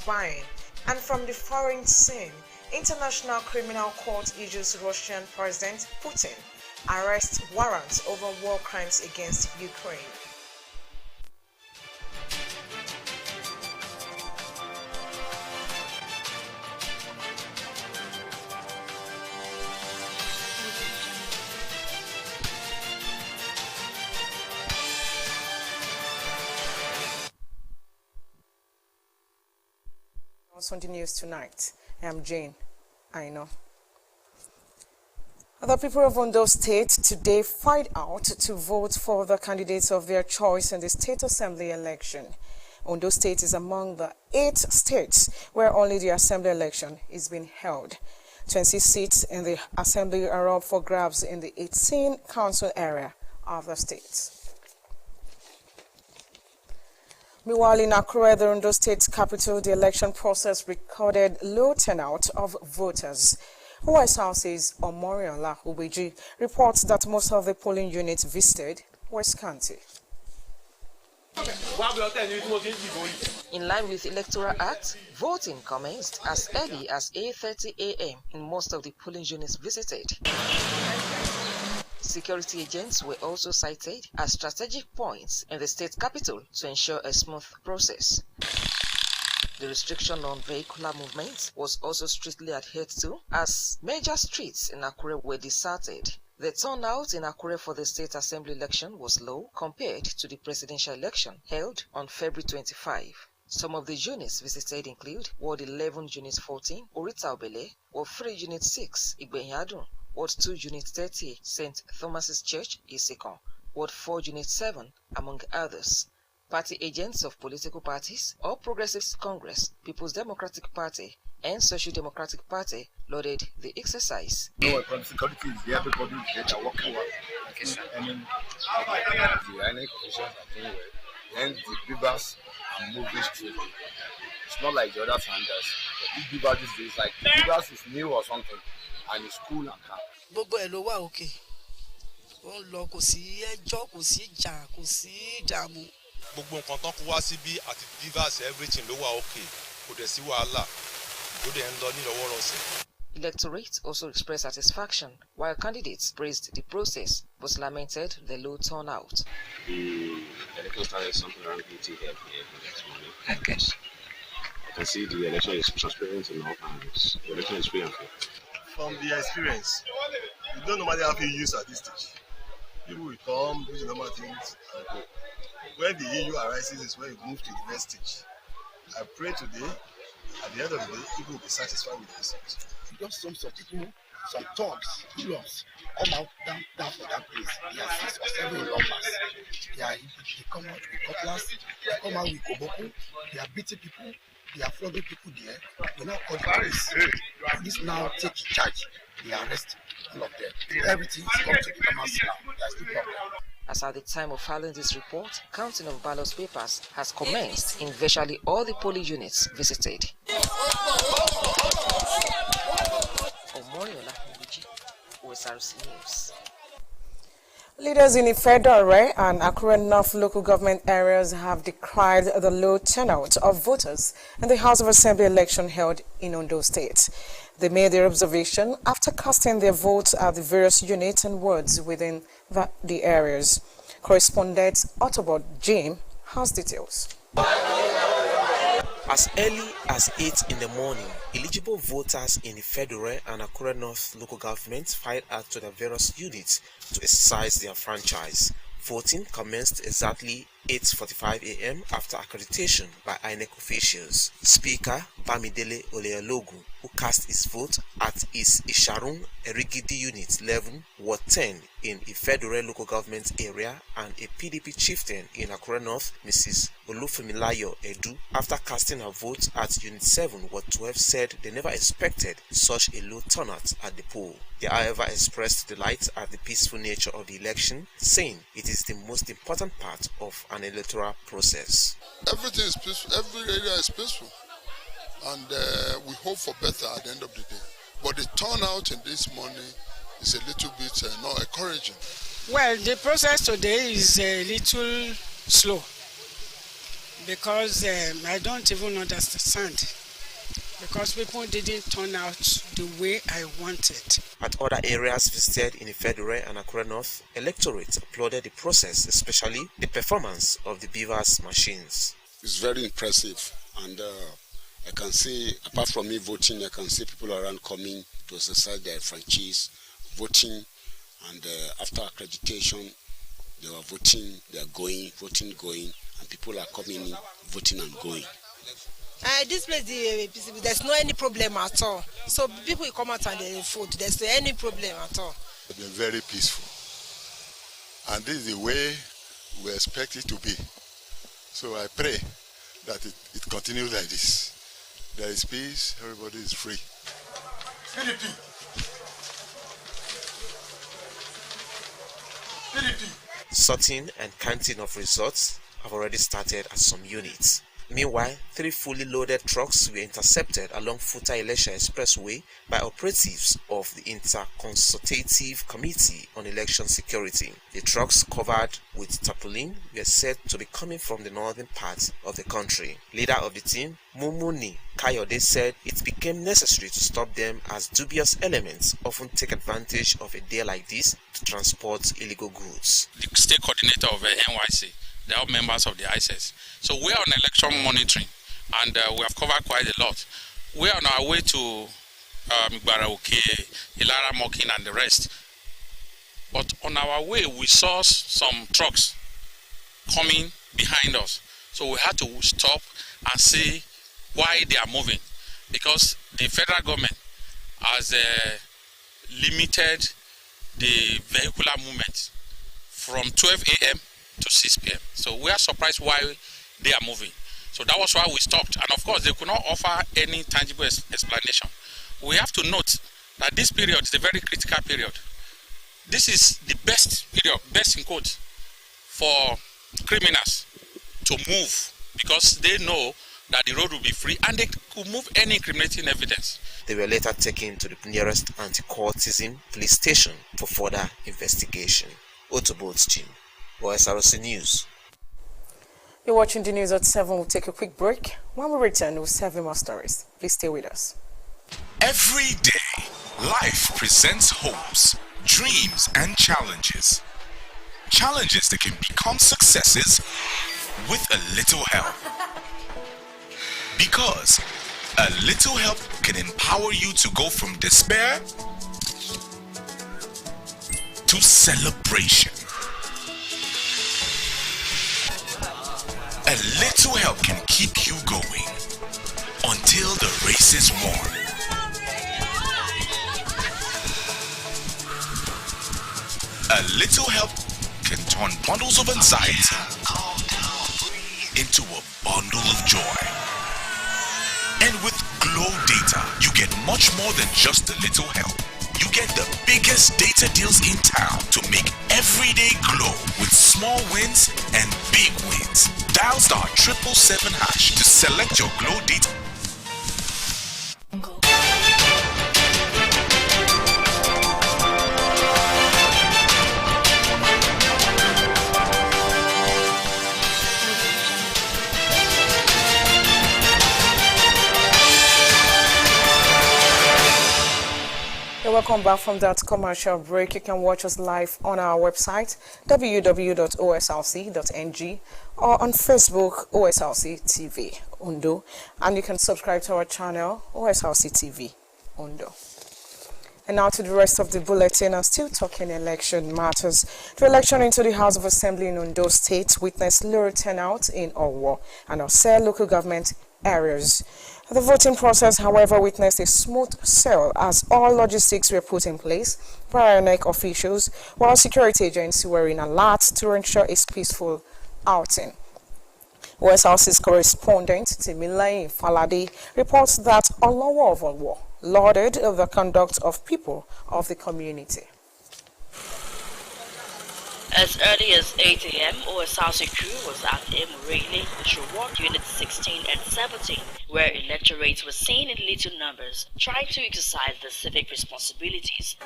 spying. And from the foreign scene, International Criminal Court issues Russian President Putin arrest warrants over war crimes against Ukraine. On the news tonight, I'm Jane. I know. The people of Ondo State today fight out to vote for the candidates of their choice in the State Assembly election. Ondo State is among the 8 states where only the Assembly election is being held. 20 seats in the Assembly are up for grabs in the 18 council area of the state. Meanwhile, in Akure, the Ondo State capital, the election process recorded low turnout of voters. Osrc's Omoriola Ubeji reports that most of the polling units visited were scanty. In line with the Electoral Act, voting commenced as early as 8:30 a.m. in most of the polling units visited. Security agents were also cited as strategic points in the state capital to ensure a smooth process. The restriction on vehicular movement was also strictly adhered to as major streets in Akure were deserted. The turnout in Akure for the State Assembly election was low compared to the presidential election held on February 25. Some of the units visited include Ward 11 Unit 14, Orita Obele, Ward 3 Unit 6, Igbenyadun, Ward 2 Unit 30, St. Thomas's Church, Isekon, Ward 4 Unit 7, among others. Party agents of political parties, All Progressives Congress, People's Democratic Party, and Social Democratic Party lauded the exercise. No, security is there, everybody is there, they're working well. And the beavers are moving straight. It's not like the other sanders. The beaver these days, like the beavers is new or something, and it's cool and calm. Gbogbo ẹ̀ ló wà okay. Ó ń lọ kò sí ẹjọ́ kò sí ìjà kò sí ìdààmú. Gbogbo nǹkan tán kó wá síbí àti beavers everything ló wà okay. Kò dẹ̀ sí wàhálà. Ó dẹ̀ ń lọ ní ìrọwọ́rọsẹ̀. Electorate also expressed satisfaction, while candidates praised the process but lamented the low turnout. The election started something around 80 here this morning. Yes. I can see the election is transparent enough and the election is free and fair. From the experience, you don't normally have EU at this stage. People will come, do the normal things, and go. When the EU arises is when you move to the next stage. I pray today, at the end of the day, people will be satisfied with the result. Just some people, some thugs, heroes, come out down for that place. They are 6 or 7 robbers. They come out with cutlass, they come out with koboko, they are beating people, they are flogging people there. They now call the police. Police now take charge. They arrest all of them. Everything is come to the commerce now. There's no problem. As at the time of filing this report, counting of ballot papers has commenced in virtually all the polling units visited. Omoriola Ubeji, Osrc News. Leaders in Ifedore and Akure North local government areas have decried the low turnout of voters in the House of Assembly election held in Ondo State. They made their observation after casting their votes at the various units and wards within the areas. Correspondent Autobot Jim has details. As early as 8 in the morning, eligible voters in the Fedore and Akure North local governments filed out to the various units to exercise their franchise. Voting commenced exactly 8:45 a.m. after accreditation by INEC officials. Speaker Bamidele Oleologun, who cast his vote at his Isharun Erigidi Unit 11, Ward 10 in Ifedore local government area, and a PDP chieftain in Akure North, Mrs. Olufemilayo Edu, after casting her vote at Unit 7, Ward 12, said they never expected such a low turnout at the poll. They, however, expressed delight at the peaceful nature of the election, saying it is the most important part of an electoral process. Everything is peaceful, every area is peaceful, and we hope for better at the end of the day. But the turnout in this morning is a little bit not encouraging. Well, the process today is a little slow, because I don't even understand. Because people didn't turn out the way I wanted. At other areas visited in Ifedore and Akure North, electorates applauded the process, especially the performance of the beavers' machines. It's very impressive, and I can see, apart from me voting, I can see people around coming to exercise their franchise, voting, and after accreditation, they were voting, they are going, voting, going, and people are coming in, voting and going. This place, there's no any problem at all. So people come out and they vote. There's no any problem at all. They're very peaceful. And this is the way we expect it to be. So I pray that it continues like this. There is peace, everybody is free. PDP. Sorting and counting of results have already started at some units. Meanwhile, 3 fully loaded trucks were intercepted along Futa Ilesha Expressway by operatives of the Interconsultative Committee on Election Security. The trucks, covered with tarpaulin, were said to be coming from the northern part of the country. Leader of the team, Mumuni Kayode, said it became necessary to stop them as dubious elements often take advantage of a day like this to transport illegal goods. The state coordinator of NYC, they are members of the ISIS. So we are on election monitoring, and we have covered quite a lot. We are on our way to Migbarauke, Ilara Mokin, and the rest. But on our way, we saw some trucks coming behind us. So we had to stop and see why they are moving, because the federal government has limited the vehicular movement from 12 a.m. to 6 p.m. So we are surprised why they are moving. So that was why we stopped. And of course, they could not offer any tangible explanation. We have to note that this period is a very critical period. This is the best period, best in quotes, for criminals to move, because they know that the road will be free and they could move any incriminating evidence. They were later taken to the nearest anti-courtism police station for further investigation. Otobo's Jim, Osrc News. You're watching the news at 7. We'll take a quick break. When we return, we'll serve you more stories. Please stay with us. Every day, life presents hopes, dreams, and challenges. Challenges that can become successes with a little help. Because a little help can empower you to go from despair to celebration. A little help can keep you going until the race is won. A little help can turn bundles of anxiety into a bundle of joy. And with Glow Data, you get much more than just a little help. You get the biggest data deals in town to make every day glow with small wins and big wins. Dial *777# to select your Glow Data. Welcome back from that commercial break. You can watch us live on our website www.osrc.ng or on Facebook OSRC TV Ondo, and you can subscribe to our channel OSRC TV Ondo. And now to the rest of the bulletin. And still talking election matters. The election into the House of Assembly in Ondo State witnessed low turnout in Owo and Osrc local government areas. The voting process, however, witnessed a smooth sail as all logistics were put in place by INEC officials, while security agents were in alert to ensure a peaceful outing. Osrc's correspondent, Timileyin Falade, reports that Olowo of Owo lauded the conduct of people of the community. As early as 8 a.m., Osrc crew was at Emurele, Showard Units 16 and 17, where electorates were seen in little numbers, trying to exercise their civic responsibilities.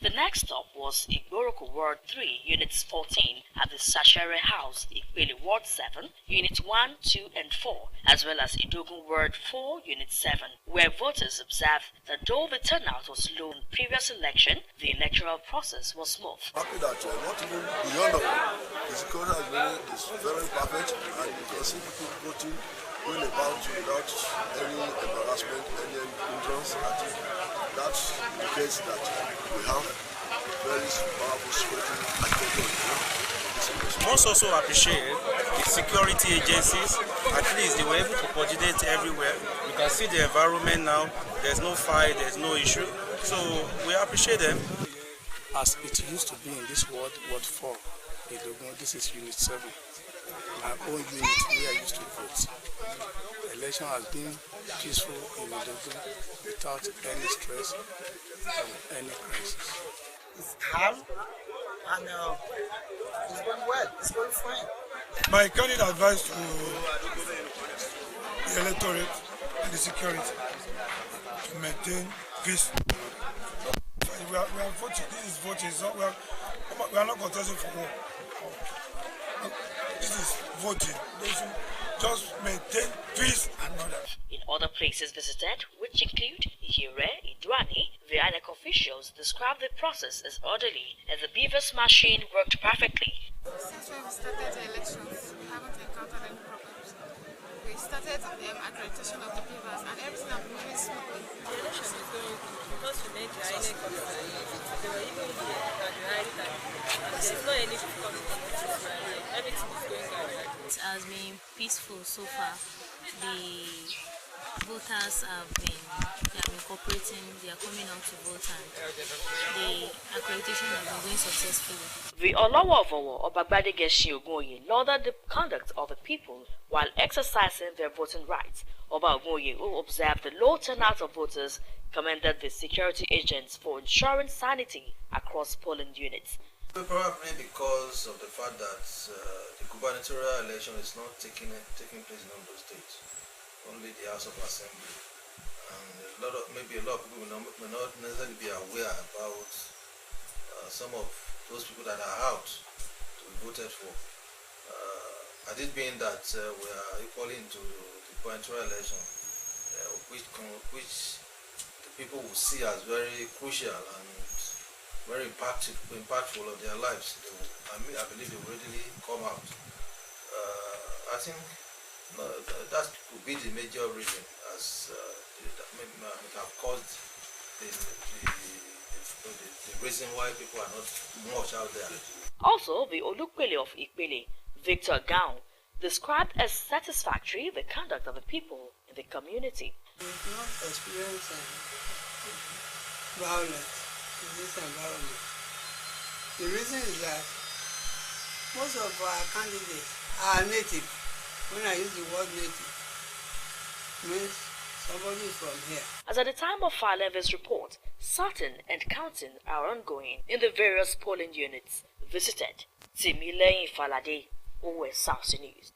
The next stop was Igboroko Ward 3, Units 14 at the Sachere House, Ikpele Ward 7, Unit 1, 2 and 4, as well as Idogun Ward 4, Unit 7, where voters observed that though the turnout was low in the previous election, the electoral process was smooth. Happy that not even beyond the security is very perfect, and you can see people voting, going about without any embarrassment, any hindrance. I think that indicates that we have very powerful security activity. Most also appreciate the security agencies. At least they were able to coordinate everywhere. You can see the environment now. There's no fight, there's no issue. So we appreciate them. As it used to be in this ward, Ward 4, this is Unit 7. My own unit where I used to vote. The election has been peaceful in Idogun without any stress or any crisis. It's calm and it's going well, it's going fine. My candid advice to the electorate and the security to maintain peace. We are voting, this is voting, so we are not contesting for war. This is voting. They should just maintain peace and order. In other places visited, which include Ihire, Idwani, the INEC officials described the process as orderly and the beavers machine worked perfectly. Since when we started the elections, we haven't encountered any problems. We started accreditation of the beavers and everything has been moving smoothly. The election is going because we made the INEC officers. They were even here at the high time. There's not any difficulty. Everything is going good. It has been peaceful so far. The voters have been cooperating, they are coming out to vote, and the accreditation has been going successfully. The Olawovowo Obagbade Geshi Ogunye lauded the conduct of the people while exercising their voting rights. Oba Ogunye, who observed the low turnout of voters, commended the security agents for ensuring sanity across polling units. Probably because of the fact that the gubernatorial election is not taking place in Ondo State, only the House of Assembly, and maybe a lot of people may not necessarily be aware about some of those people that are out to be voted for. Had it been that we are equally into the gubernatorial election, which the people will see as very crucial and very impactful of their lives, I believe they will readily come out. I think that could be the major reason as that have caused the reason why people are not much out there. Also, the Olukwele of Ikpele, Victor Gaon, described as satisfactory the conduct of the people in the community. We've not experienced violence in this environment. The reason is that most of our candidates are native. When I use the word native, it means somebody is from here. As at the time of filing this report, sorting and counting are ongoing in the various polling units visited. Timileyin Falade, OS South News.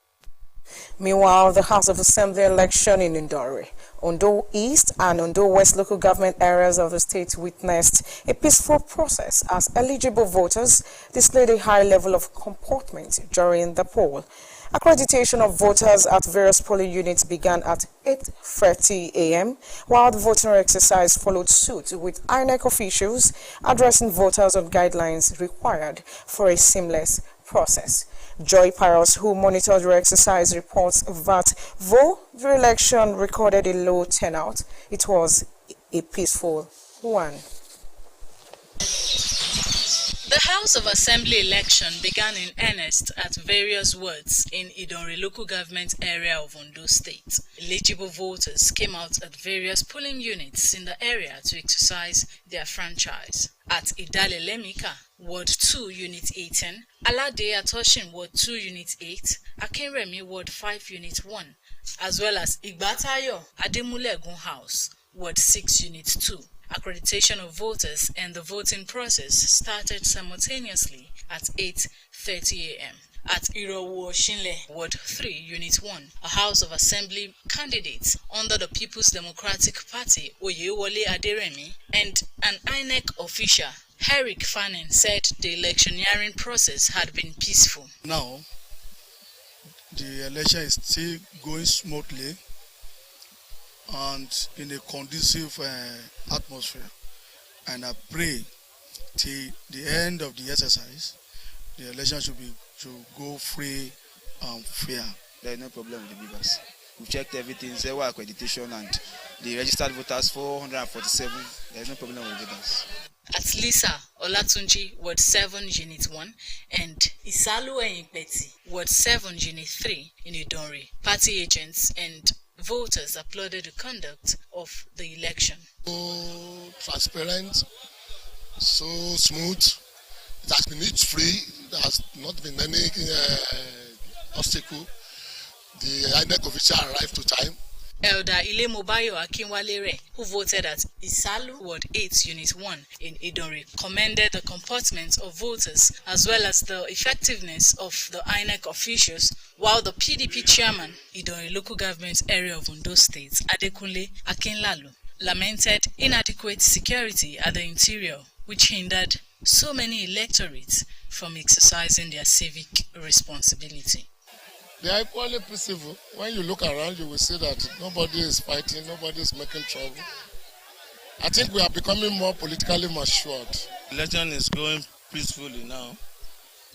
Meanwhile, the House of Assembly election in Indore, Ondo East and Ondo West local government areas of the state witnessed a peaceful process as eligible voters displayed a high level of comportment during the poll. Accreditation of voters at various polling units began at 8:30 a.m., while the voting exercise followed suit, with INEC officials addressing voters on guidelines required for a seamless process. Joy Piros, who monitored the exercise, reports that though the election recorded a low turnout, it was a peaceful one. The House of Assembly election began in earnest at various wards in Idore local government area of Ondo State. Eligible voters came out at various polling units in the area to exercise their franchise. At Idale Lemika, Ward 2, Unit 18, Alade Atoshin, Ward 2, Unit 8, Akinremi, Ward 5, Unit 1, as well as Igbatayo, Ademulegun House, Ward 6, Unit 2. Accreditation of voters and the voting process started simultaneously at 8:30 a.m. At Irowo Shinle, Ward 3, Unit 1, a House of Assembly candidate under the People's Democratic Party, Oyewole Aderemi, and an INEC official Eric Fanning said the electioneering process had been peaceful. Now, the election is still going smoothly and in a conducive atmosphere. And I pray till the end of the exercise, the election should go free and fair. There is no problem with the beavers. We checked everything, zero accreditation, and the registered voters 447. There is no problem with the beavers. At Lisa Olatunji, Ward 7, Unit 1, and Isalu Enyipeti, Ward 7, Unit 3 in Idonri, party agents and voters applauded the conduct of the election. So transparent, so smooth. It has been itch-free. There has not been any obstacle. The INEC official arrived to time. Elder Ilemobayo Akinwalere, who voted at Isalu Ward 8, Unit 1 in Idonri, commended the comportment of voters as well as the effectiveness of the INEC officials, while the PDP chairman, Idonri Local Government Area of Ondo State, Adekunle Akinlalu, lamented inadequate security at the interior, which hindered so many electorates from exercising their civic responsibility. They are equally peaceful. When you look around, you will see that nobody is fighting, nobody is making trouble. I think we are becoming more politically matured. Election is going peacefully now,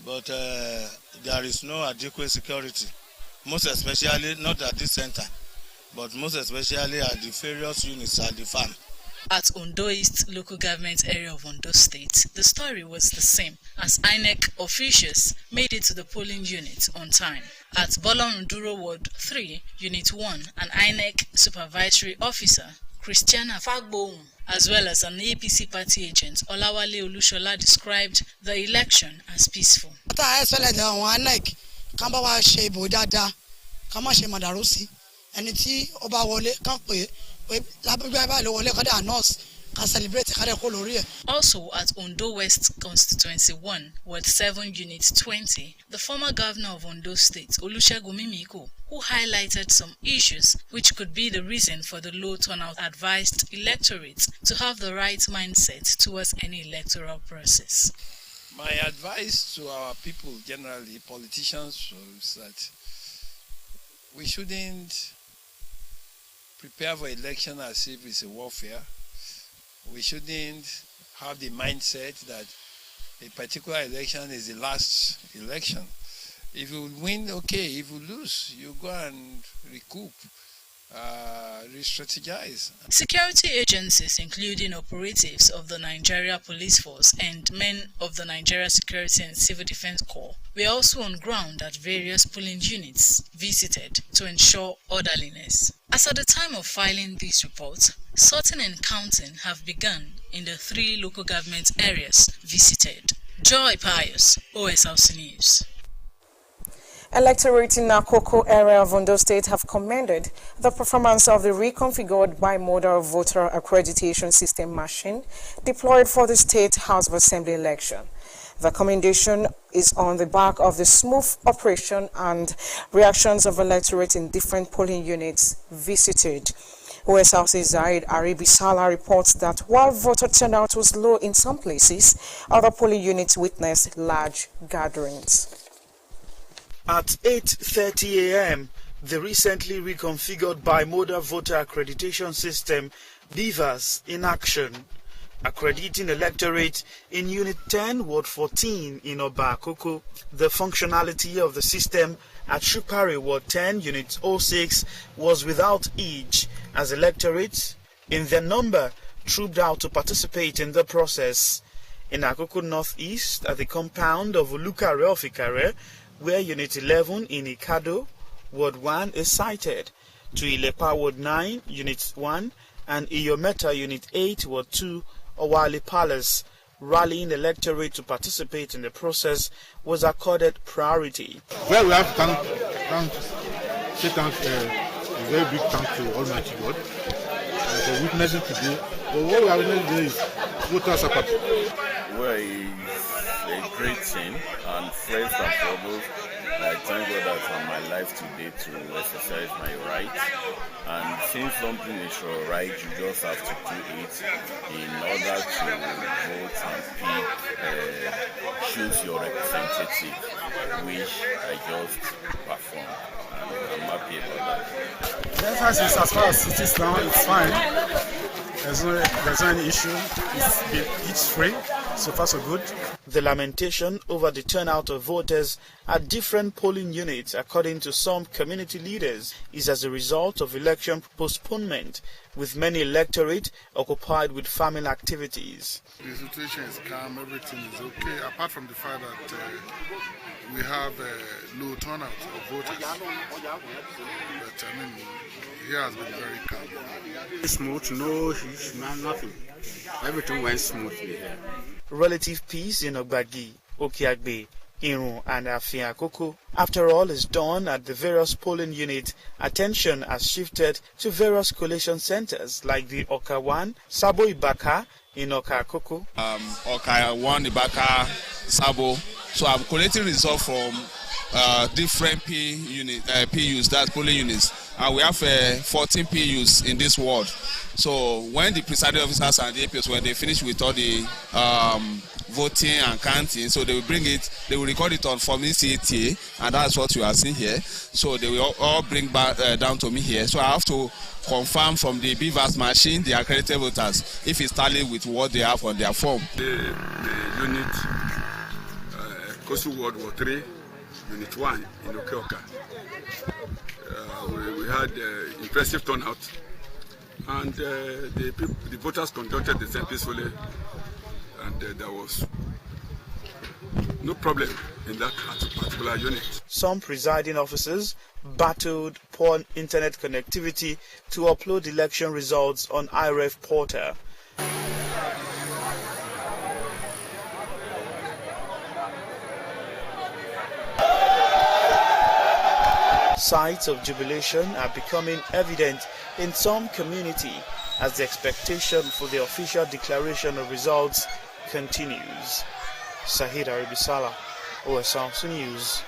but there is no adequate security, most especially not at this center, but most especially at the various units at the farm. At Ondo East Local Government Area of Ondo State, the story was the same, as INEC officials made it to the polling unit on time. At Bolorunduro Ward 3, Unit 1, an INEC supervisory officer, Christiana Fagboum, as well as an APC party agent, Olawale Olushola, described the election as peaceful. Also at Ondo West Constituency 1, Ward 7, Unit 20, the former governor of Ondo State, Olusegun Mimiko, who highlighted some issues which could be the reason for the low turnout, advised electorates to have the right mindset towards any electoral process. My advice to our people, generally politicians, is that we shouldn't prepare for election as if it's a warfare. We shouldn't have the mindset that a particular election is the last election. If you win, okay. If you lose, you go and recoup, re-strategize. Security agencies, including operatives of the Nigeria Police Force and men of the Nigeria Security and Civil Defense Corps, were also on ground at various polling units visited to ensure orderliness. As at the time of filing these reports, sorting and counting have begun in the 3 local government areas visited. Joy Pius, OSRC News. Electorate in Nakoko area of Ondo State have commended the performance of the reconfigured bimodal voter accreditation system machine deployed for the State House of Assembly election. The commendation is on the back of the smooth operation and reactions of electorate in different polling units visited. OSRC Zaid Aribisala reports that while voter turnout was low in some places, other polling units witnessed large gatherings. At 8:30 a.m., the recently reconfigured bimodal voter accreditation system BVAS in action, accrediting electorate in Unit 10, Ward 14 in Obakoko. The functionality of the system at Shupari, Ward 10, Unit 06 was without edge, as electorates in their number trooped out to participate in the process. In Akoko Northeast, at the compound of Ulukare Ofikare, where Unit 11 in Ikado, Ward 1 is sited, to Ilepa, Ward 9, Unit 1, and Iyometa, Unit 8, Ward 2, Owali Palace, rallying electorate to participate in the process was accorded priority. Well, we have to say thanks, a very big thanks to Almighty God for witnessing today. But what we are witnessing today is voters are We're a great team, and first and foremost, I thank God that I'm alive today to exercise my right. And since something is right, you just have to do it in order to vote and pick, choose your representative, which I just performed, and I'm happy about that. The emphasis as far as it is now, it's fine. There's no any issue. It's free. So far, so good. The lamentation over the turnout of voters at different polling units, according to some community leaders, is as a result of election postponement, with many electorate occupied with farming activities. The situation is calm, everything is okay, apart from the fact that we have a low turnout of voters. But I mean, here has been very calm. Smooth, no hitch, nothing. Everything went smoothly here. Relative peace in Ogbagi, Okiagbe, Irun and Afiakoko. After all is done at the various polling units, attention has shifted to various collation centers like the Oka 1, Sabo Ibaka in Oka Akoko. Oka 1, Ibaka, Sabo. So I'm collecting results from different PUs, that's polling units. And we have 14 PUs in this ward. So when the presiding officers and the APs, when they finish with all the voting and counting, so they will bring it, they will record it on Form CATA, and that's what you are seeing here. So they will all bring back down to me here. So I have to confirm from the BVAS machine, the accredited voters, if it's tallied with what they have on their form. The unit, Coastal Ward War 3, Unit 1 in Okeoka. We had impressive turnout, and the voters conducted the same peacefully, and there was no problem in that particular unit. Some presiding officers battled poor internet connectivity to upload election results on IREF portal. Signs of jubilation are becoming evident in some community as the expectation for the official declaration of results continues. Sahid Aribisala, Osrc News.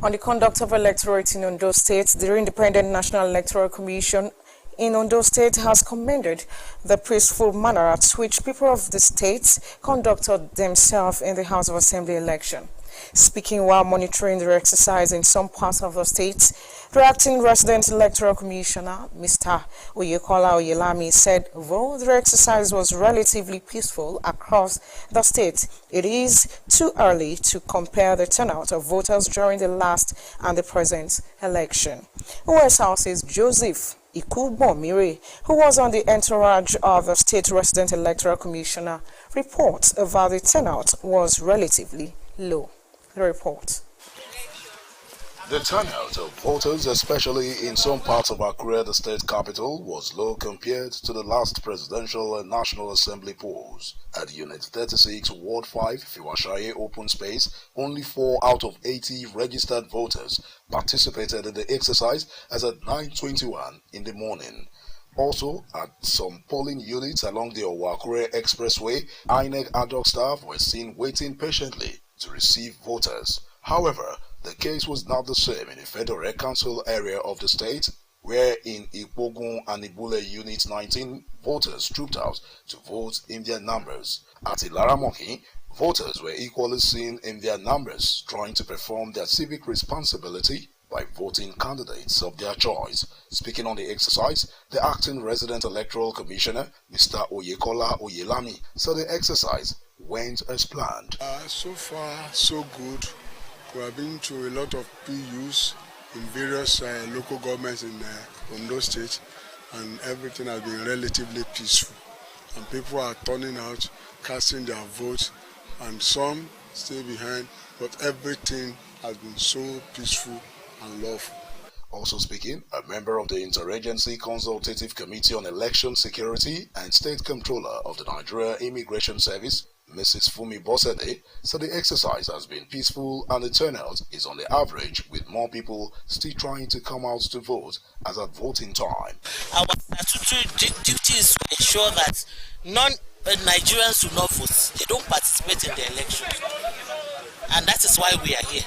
On the conduct of electorate in Ondo State, the Independent National Electoral Commission in Ondo State has commended the peaceful manner at which people of the state conducted themselves in the House of Assembly election. Speaking while monitoring the exercise in some parts of the state, the acting resident electoral commissioner, Mr. Oyekola Oyelami, said though the exercise was relatively peaceful across the state, it is too early to compare the turnout of voters during the last and the present election. Osrc's Joseph Ikubomire, who was on the entourage of the state resident electoral commissioner, reports about the turnout was relatively low. The report. The turnout of voters, especially in some parts of Akure, the state capital, was low compared to the last presidential and National Assembly polls. At Unit 36, Ward 5, Fiwashaye Open Space, only 4 out of 80 registered voters participated in the exercise as at 9:21 in the morning. Also, at some polling units along the Owakure Expressway, INEC ad hoc staff were seen waiting patiently to receive voters. However, the case was not the same in the Federal Council area of the state, where in Ipogun and Ibule Unit 19, voters trooped out to vote in their numbers. At Ilaramoki, voters were equally seen in their numbers, trying to perform their civic responsibility by voting candidates of their choice. Speaking on the exercise, the acting resident electoral commissioner, Mr. Oyekola Oyelami, said the exercise went as planned. So far, so good. We have been to a lot of PUs in various local governments in Ondo State, and everything has been relatively peaceful. And people are turning out, casting their votes, and some stay behind, but everything has been so peaceful and lawful. Also speaking, a member of the Interagency Consultative Committee on Election Security and State Controller of the Nigeria Immigration Service, Mrs. Fumi Bosede, said the exercise has been peaceful and the turnout is on the average, with more people still trying to come out to vote as at voting time. Our statutory duty is to ensure that non-Nigerians do not vote. They don't participate in the elections. And that is why we are here.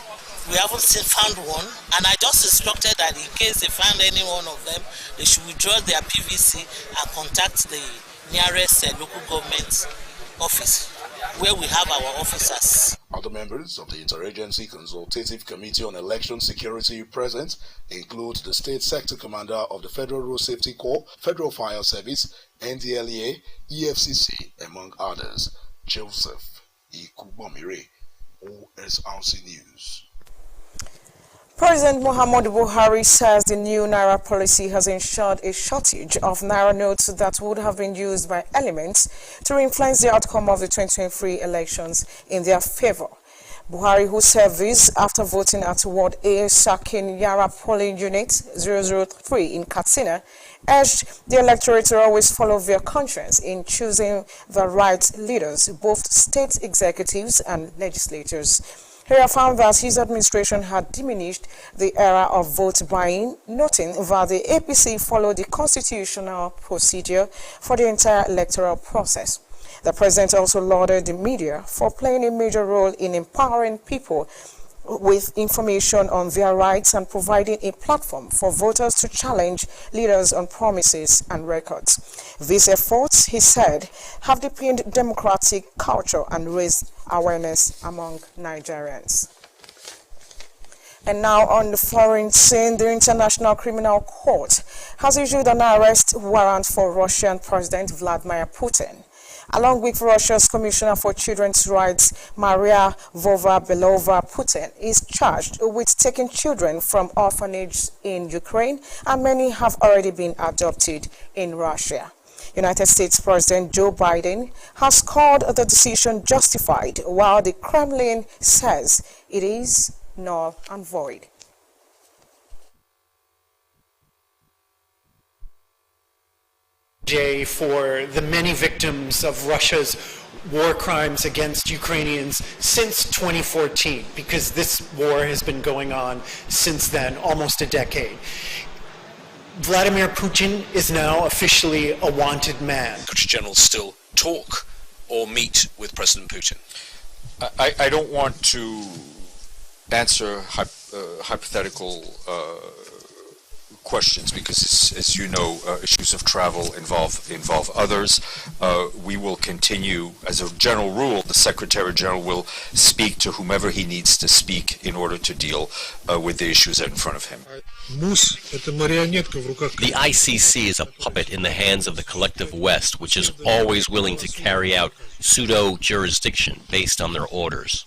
we haven't found one, and I just instructed that in case they find any one of them, they should withdraw their PVC and contact the nearest local government office where we have our officers. Other members of the Interagency Consultative Committee on Election Security present include the State Sector Commander of the Federal Road Safety Corps, Federal Fire Service, NDLEA, EFCC, among others. Joseph Ikubomire, Osrc News. President Muhammadu Buhari says the new Naira policy has ensured a shortage of Naira notes that would have been used by elements to influence the outcome of the 2023 elections in their favor. Buhari, who said this after voting at Ward A Sakin Yara polling unit 003 in Katsina, urged the electorate to always follow their conscience in choosing the right leaders, both state executives and legislators. He found that his administration had diminished the era of vote buying, noting that the APC followed the constitutional procedure for the entire electoral process. The president also lauded the media for playing a major role in empowering people with information on their rights and providing a platform for voters to challenge leaders on promises and records. These efforts, he said, have deepened democratic culture and raised awareness among Nigerians. And now on the foreign scene, the International Criminal Court has issued an arrest warrant for Russian President Vladimir Putin, along with Russia's Commissioner for Children's Rights, Maria Vova-Belova. Putin is charged with taking children from orphanages in Ukraine, and many have already been adopted in Russia. United States President Joe Biden has called the decision justified, while the Kremlin says it is null and void. For the many victims of Russia's war crimes against Ukrainians since 2014, because this war has been going on since then, almost a decade. Vladimir Putin is now officially a wanted man. Could generals still talk or meet with President Putin? I don't want to answer hypothetical questions because, as you know, issues of travel involve others. We will continue, as a general rule, the Secretary General will speak to whomever he needs to speak in order to deal with the issues in front of him. The ICC is a puppet in the hands of the collective West, which is always willing to carry out pseudo-jurisdiction based on their orders.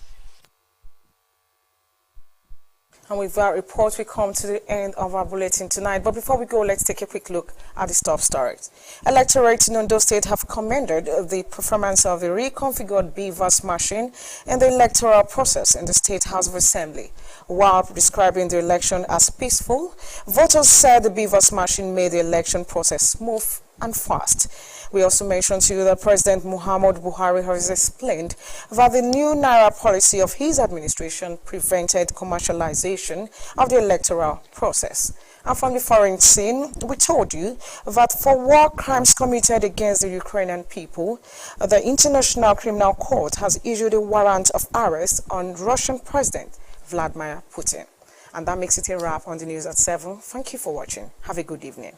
And with that report, we come to the end of our bulletin tonight. But before we go, let's take a quick look at the top stories. Electorate in Ondo State have commended the performance of the reconfigured BVAS machine in the electoral process in the State House of Assembly. While describing the election as peaceful, voters said the BVAS machine made the election process smooth and fast. We also mentioned to you that President Muhammadu Buhari has explained that the new Naira policy of his administration prevented commercialization of the electoral process. And from the foreign scene, we told you that for war crimes committed against the Ukrainian people, the International Criminal Court has issued a warrant of arrest on Russian President Vladimir Putin. And that makes it a wrap on the news at 7. Thank you for watching. Have a good evening.